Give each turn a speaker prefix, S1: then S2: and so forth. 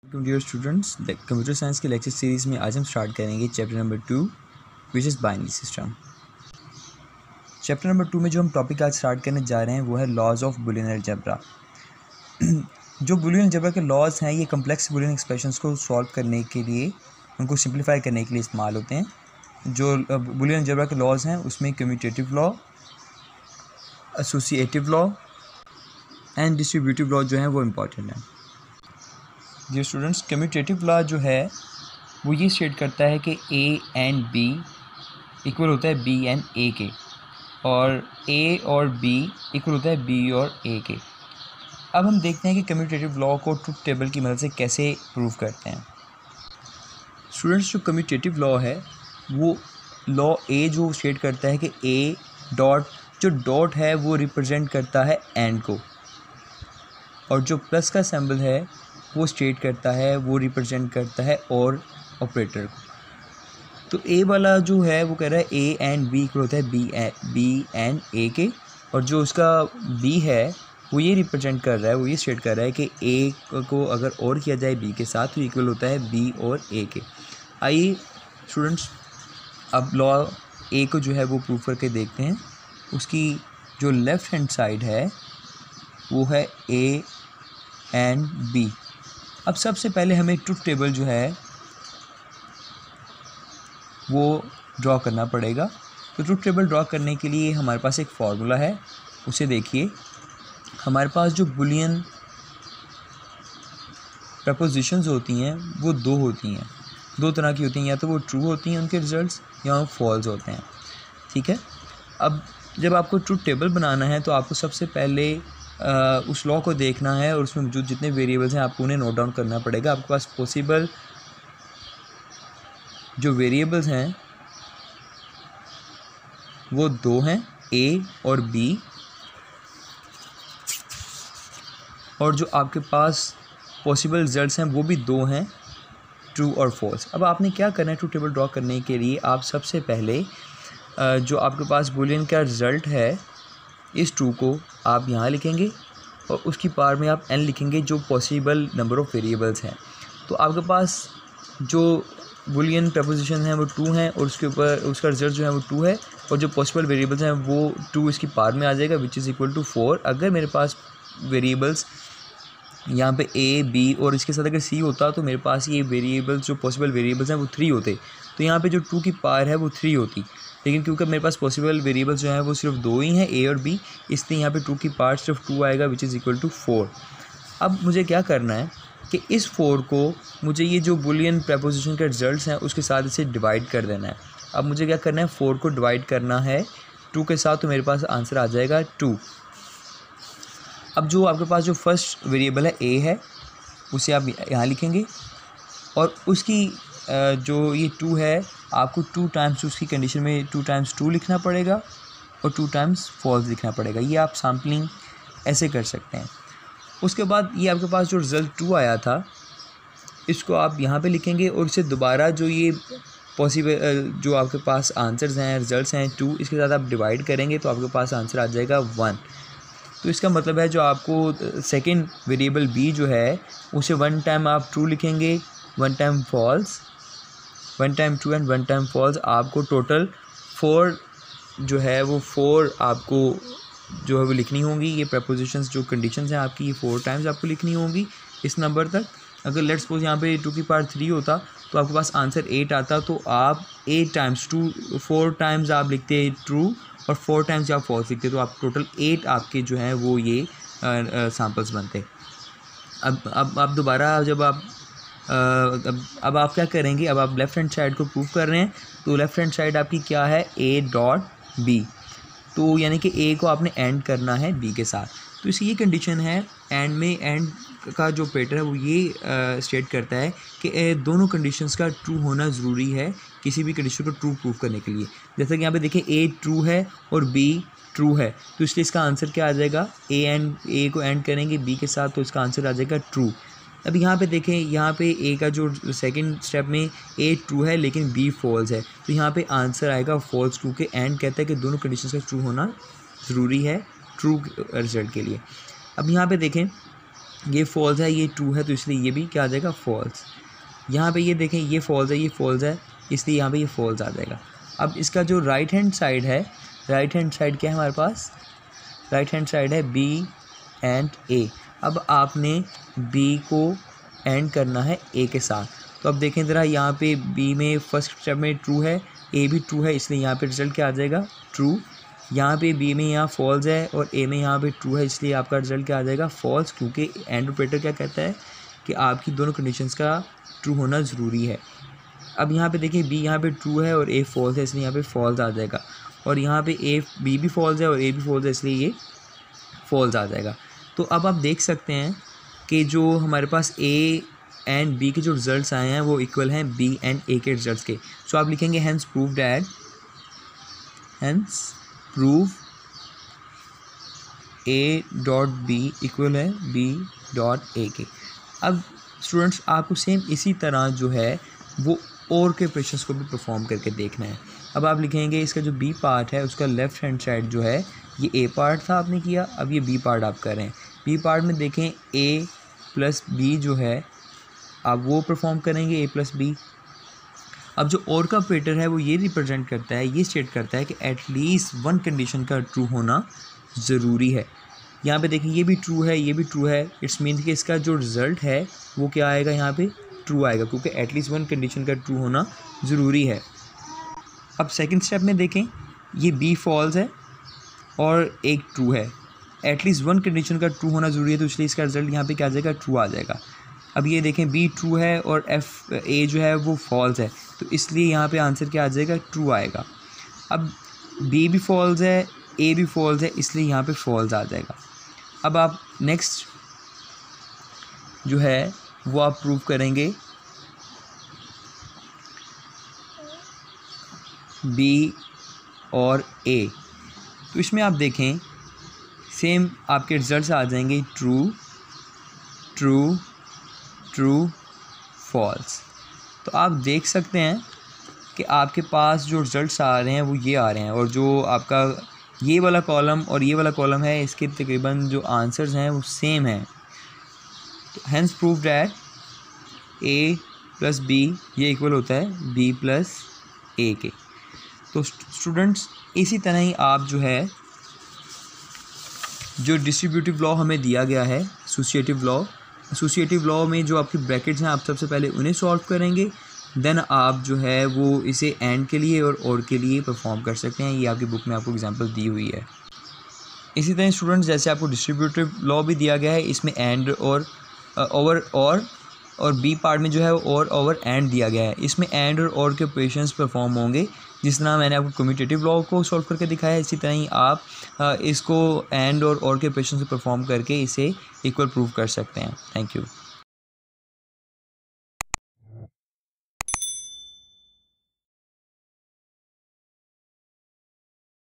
S1: Dear students, computer science के lecture series में आज हम स्टार्ट करेंगे chapter number 2 which is binary system. Chapter number 2 में जो हम टॉपिक आज स्टार्ट करने जा रहे हैं वो है लॉज ऑफ बुलियन अलजेब्रा। जो बुलियन अलजेब्रा के लॉज हैं ये कम्प्लेक्स बुलियन एक्सप्रेशंस को सॉल्व करने के लिए, उनको सिंप्लीफाई करने के लिए इस्तेमाल होते हैं। जो बुलियन अलजेब्रा के लॉज हैं उसमें commutative law, associative law and distributive law जो हैं वो इम्पॉर्टेंट हैं। डियर स्टूडेंट्स, कम्यूटेटिव लॉ जो है वो ये स्टेट करता है कि ए एंड बी इक्वल होता है बी एंड ए के, और ए और बी इक्वल होता है बी और ए के। अब हम देखते हैं कि कम्यूटेटिव लॉ को ट्रुथ टेबल की मदद से कैसे प्रूव करते हैं। स्टूडेंट्स, जो कम्यूटेटिव लॉ है वो लॉ ए जो स्टेट करता है कि ए डॉट, जो डॉट है वो रिप्रेजेंट करता है एंड को, और जो प्लस का सिंबल है वो स्टेट करता है, वो रिप्रेजेंट करता है और ऑपरेटर को। तो ए वाला जो है वो कह रहा है ए एंड बी इक्वल होता है बी एंड ए के, और जो उसका बी है वो ये रिप्रेजेंट कर रहा है, वो ये स्टेट कर रहा है कि ए को अगर और किया जाए बी के साथ तो इक्वल होता है बी और ए के। आइए स्टूडेंट्स, अब लॉ ए को जो है वो प्रूव करके देखते हैं। उसकी जो लेफ़्ट हैंड साइड है वो है ए एंड बी। अब सबसे पहले हमें ट्रुथ टेबल जो है वो ड्रॉ करना पड़ेगा। तो ट्रुथ टेबल ड्रॉ करने के लिए हमारे पास एक फार्मूला है, उसे देखिए। हमारे पास जो बुलियन प्रपोजिशंस होती हैं वो दो होती हैं, दो तरह की होती हैं, या तो वो ट्रू होती हैं उनके रिजल्ट्स, या वो फॉल्स होते हैं। ठीक है, अब जब आपको ट्रुथ टेबल बनाना है तो आपको सबसे पहले उस लॉ को देखना है, और उसमें मौजूद जितने वेरिएबल्स हैं आपको उन्हें नोट डाउन करना पड़ेगा। आपके पास पॉसिबल जो वेरिएबल्स हैं वो दो हैं, ए और बी, और जो आपके पास पॉसिबल रिजल्ट्स हैं वो भी दो हैं, ट्रू और फॉल्स। अब आपने क्या करना है ट्रुथ टेबल ड्रॉ करने के लिए, आप सबसे पहले जो आपके पास बुलियन का रिज़ल्ट है इस ट्रू को आप यहाँ लिखेंगे, और उसकी पार में आप n लिखेंगे जो पॉसिबल नंबर ऑफ़ वेरिएबल्स हैं। तो आपके पास जो बुलियन प्रपोजिशन हैं वो 2 हैं, और उसके ऊपर उसका रिजल्ट जो है वो 2 है, और जो पॉसिबल वेरिएबल्स हैं वो 2 इसकी पार में आ जाएगा विच इज़ इक्वल टू 4। अगर मेरे पास वेरिएबल्स यहाँ पे a b और इसके साथ अगर c होता तो मेरे पास ये वेरिएबल्स जो पॉसिबल वेरिएबल्स हैं वो 3 होते, तो यहाँ पे जो 2 की पार है वो 3 होती। लेकिन क्योंकि मेरे पास पॉसिबल वेरिएबल्स जो हैं वो सिर्फ 2 ही हैं, a और b, इसलिए यहाँ पे 2 की पार सिर्फ 2 आएगा विच इज़ इक्वल टू 4। अब मुझे क्या करना है कि इस 4 को मुझे ये जो बुलियन प्रपोजिशन के रिजल्ट्स हैं उसके साथ इसे डिवाइड कर देना है। अब मुझे क्या करना है, 4 को डिवाइड करना है 2 के साथ, तो मेरे पास आंसर आ जाएगा 2। अब जो आपके पास जो फर्स्ट वेरिएबल है a है उसे आप यहाँ लिखेंगे, और उसकी जो ये 2 है आपको 2 टाइम्स उसकी कंडीशन में 2 टाइम्स 2 लिखना पड़ेगा और 2 टाइम्स फॉल्स लिखना पड़ेगा। ये आप सैम्पलिंग ऐसे कर सकते हैं। उसके बाद ये आपके पास जो रिज़ल्ट 2 आया था इसको आप यहाँ पे लिखेंगे, और इसे दोबारा जो ये पॉसिबल जो आपके पास आंसर्स हैं, रिज़ल्ट्स हैं 2, इसके साथ आप डिवाइड करेंगे तो आपके पास आंसर आ जाएगा 1। तो इसका मतलब है जो आपको सेकंड वेरिएबल b जो है उसे 1 टाइम आप ट्रू लिखेंगे, 1 time false, 1 time true and 1 time false. आपको टोटल 4 जो है वो 4 आपको जो है वो लिखनी होंगी। ये प्रपोजिशंस जो कंडीशंस हैं आपकी, ये 4 टाइम्स आपको लिखनी होंगी इस नंबर तक। अगर लेट्स सपोज यहाँ पे 2 की पावर 3 होता तो आपके पास आंसर 8 आता, तो आप 8 टाइम्स 4 टाइम्स आप लिखते ट्रू और 4 टाइम्स आप फॉल्स लिखते, तो आप टोटल 8 आपके जो हैं वो ये सैम्पल्स बनते। अब आप दोबारा जब आप अब आप क्या करेंगे, अब आप लेफ़्ट हैंड साइड को प्रूव कर रहे हैं, तो लेफ़्ट हैंड साइड आपकी क्या है, a डॉट b, तो यानी कि a को आपने एंड करना है b के साथ। तो इसकी ये कंडीशन है, एंड में एंड का जो ऑपरेटर है वो ये स्टेट करता है कि दोनों कंडीशंस का ट्रू होना ज़रूरी है किसी भी कंडीशन को ट्रू प्रूव करने के लिए। जैसे कि यहाँ पे देखें a ट्रू है और b ट्रू है, तो इसलिए इसका आंसर क्या आ जाएगा, a को एंड करेंगे b के साथ तो इसका आंसर आ जाएगा ट्रू। अब यहाँ पे देखें, यहाँ पे a का जो सेकंड स्टेप में a ट्रू है लेकिन b फॉल्स है, तो यहाँ पे आंसर आएगा फॉल्स, क्योंकि एंड कहता है कि दोनों कंडीशंस का ट्रू होना ज़रूरी है ट्रू रिजल्ट के लिए। अब यहाँ पे देखें ये फॉल्स है, ये ट्रू है, तो इसलिए ये भी क्या आ जाएगा, फॉल्स। यहाँ पे ये देखें, ये फॉल्स है, ये फॉल्स है, इसलिए यहाँ पे ये फॉल्स आ जाएगा। अब इसका जो राइट हैंड साइड है, राइट हैंड साइड क्या है हमारे पास, राइट हैंड साइड है बी एंड ए। अब आपने बी को एंड करना है ए के साथ। तो अब देखें ज़रा, यहाँ पे बी में फर्स्ट स्टेप में ट्रू है, ए भी ट्रू है, इसलिए यहाँ पे रिज़ल्ट क्या आ जाएगा, ट्रू। यहाँ पे बी में यहाँ फॉल्स है और ए में यहाँ पे ट्रू है, इसलिए आपका रिज़ल्ट क्या आ जाएगा, फॉल्स, क्योंकि एंड ऑपरेटर क्या कहता है कि आपकी दोनों कंडीशंस का ट्रू होना ज़रूरी है। अब यहाँ पे देखिए, बी यहाँ पे ट्रू है और ए फॉल्स है, इसलिए यहाँ पे फॉल्स आ जाएगा। और यहाँ पे बी भी फॉल्स है और ए भी फॉल्स है, इसलिए ये फॉल्स आ जाएगा। तो अब आप देख सकते हैं कि जो हमारे पास ए एंड बी के जो रिज़ल्ट्स आए हैं वो इक्वल हैं बी एंड ए के रिज़ल्ट्स के। सो आप लिखेंगे hence prove that, hence prove A dot B equal है बी डॉट ए के। अब स्टूडेंट्स आपको सेम इसी तरह जो है वो और के ऑपरेशंस को भी परफॉर्म करके देखना है। अब आप लिखेंगे इसका जो बी पार्ट है उसका लेफ़्ट हैंड साइड जो है, ये ए पार्ट था आपने किया, अब ये बी पार्ट आप कर रहे हैं। बी पार्ट में देखें ए प्लस बी जो है आप वो परफॉर्म करेंगे, ए प्लस बी। अब जो और का ऑपरेटर है वो ये रिप्रेजेंट करता है, ये स्टेट करता है कि एटलीस्ट वन कंडीशन का ट्रू होना ज़रूरी है। यहाँ पे देखिए, ये भी ट्रू है, ये भी ट्रू है, इट्स मीन कि इसका जो रिज़ल्ट है वो क्या आएगा, यहाँ पे ट्रू आएगा, क्योंकि एटलीस्ट वन कंडीशन का ट्रू होना ज़रूरी है। अब सेकंड स्टेप में देखें, ये बी फॉल्स है और एक ट्रू है, एटलीस्ट वन कंडीशन का ट्रू होना ज़रूरी है, तो इसलिए इसका रिज़ल्ट यहाँ पे क्या आ जाएगा, ट्रू आ जाएगा। अब ये देखें, बी ट्रू है और एफ ए जो है वो फॉल्स है, तो इसलिए यहाँ पे आंसर क्या आ जाएगा, ट्रू आएगा। अब बी भी फॉल्स है, ए भी फॉल्स है, इसलिए यहाँ पे फॉल्स आ जाएगा। अब आप नेक्स्ट जो है वो आप प्रूव करेंगे बी और ए। तो इसमें आप देखें सेम आपके रिजल्ट्स आ जाएंगे, ट्रू ट्रू ट्रू फॉल्स। तो आप देख सकते हैं कि आपके पास जो रिज़ल्ट्स आ रहे हैं वो ये आ रहे हैं, और जो आपका ये वाला कॉलम और ये वाला कॉलम है इसके तकरीबन जो आंसर्स हैं वो सेम हैं। तो hence prove that A plus B ये इक्वल होता है बी प्लस ए के। तो स्टूडेंट्स इसी तरह ही आप जो है जो डिस्ट्रीब्यूटिव लॉ हमें दिया गया है, एसोसिएटिव लॉ में जो आपकी ब्रैकेट्स हैं आप सबसे पहले उन्हें सॉल्व करेंगे, देन आप जो है वो इसे एंड के लिए और के लिए परफॉर्म कर सकते हैं। ये आपकी बुक में आपको एग्जांपल दी हुई है। इसी तरह स्टूडेंट्स जैसे आपको डिस्ट्रीब्यूटिव लॉ भी दिया गया है, इसमें एंड और ओवर और बी पार्ट में जो है और ओवर एंड दिया गया है, इसमें एंड और के ऑपरेशंस परफॉर्म होंगे। जिस तरह मैंने आपको कम्यूटेटिव लॉ को सॉल्व करके दिखाया है, इसी तरह ही आप इसको एंड और के ऑपरेशन से परफॉर्म करके इसे इक्वल प्रूव कर सकते हैं। Thank you.